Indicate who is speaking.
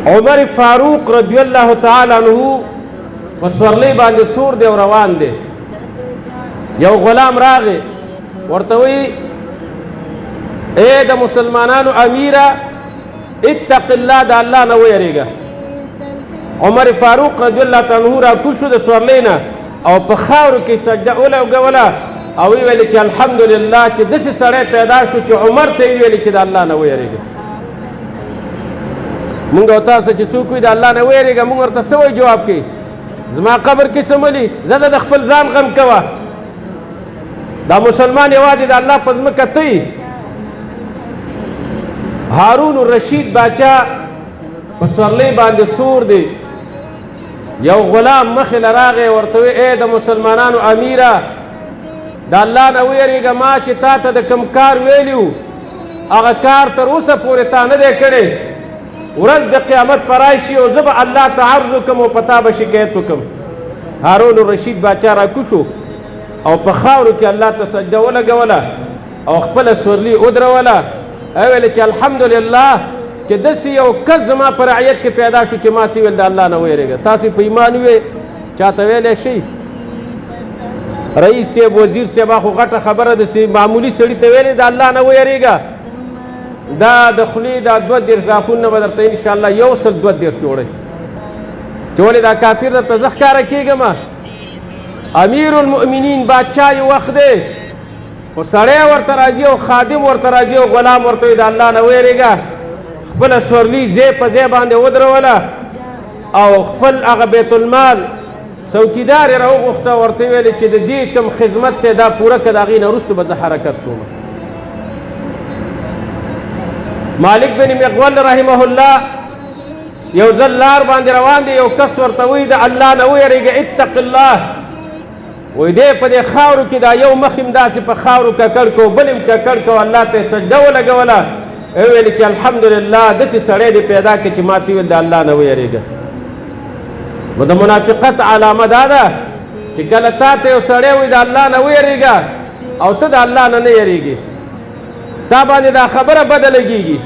Speaker 1: عمر فاروق رضی الله تعالی عنہ په سورلۍ باندې سور دی او روان دی. یو غلام راغی ورته وی اے د مسلمانانو امیره اتق الله د الله نه ویریږه. عمر فاروق رضی الله تعالی عنہ را کوشو د سورلۍ نه او په خاورو کې سجده ولګوله او ویل چې الحمدلله چې داسې سړی پیدا شو چې عمر ته یې ویل چې د الله نه ویریږه. مونږ او تاسو چې څوک وي د الله نه ویریږه مونږ ورته څه وایي جواب کوي؟ زما قبر کې څه ملي؟ زه د خپل ځان غم کوه. دا مسلمان یوازې د الله په ځمکه ته یي. هارون الرشید باچا په سورلۍ باندې سور دی. یو غلام مخې له راغی ورته وی ای د مسلمانانو امیره د الله نه ویریږه ما چې تا ته د کوم کار ویلي و هغه کار تر اوسه پورې تا نه دی کړی. ورځ د قیامت په راشي او زه به الله ته عرض وکړم او په تا به شکایت وکړم. هارون الرشید باچا راکوشو او په خاورو کې الله ته سجده ولګوله او خپله سورلي ودروله او ویل چې الحمدلله چې داسې یو کس زما په رعیت کې پیدا شو چې ما ته ویل د الله نه ویرېږه. تاسو په ایمان وی چاته ویلی شئ؟ رئیس صاحب وزیر صاحب خو غټه خبره ده چې معمولي سړي ته ویلې د الله نه ویرېږه. دا د خولې دا 22 غاښونه به درته انشاءالله 122 جوړئ چې ولې دا کافر درته زه ښکاره کېږم. امیر المؤمنین بادشاه یې وخت دی خو سړی ورته راځي او خادم ورته راځي او غلام ورته وایي د الله نه ویرېږه. خپله سورلي ځای په ځای باندې ودروله او خپل هغه بیت المال څوکیدار یې راوغوښته ورته ویلې چې د دې کوم خدمت دی دا پوره کړه د هغې نه وروسته به زه حرکت کوم. مالک بن مغول رحمه الله یو ځل لار باندې روان دی. یو کس ورته وایي د الله نه ویرېږه اتق الله. وایي دی په دې خاورو کې دا یو مخ هم داسې په خاورو ککړ کو بل هم ککړ کو الله ته یې سجده ولګوله ویل چې الحمدلله داسې سړی دې پیدا کړي چې ما ته ویل د الله نه ویرېږه. نو د منافقت علامه دا ده چې کله تا ته یو سړی وایي د الله نه ویرېږه او ته د الله نه نه یېرېږې تا باندې دا خبره بده لګېږي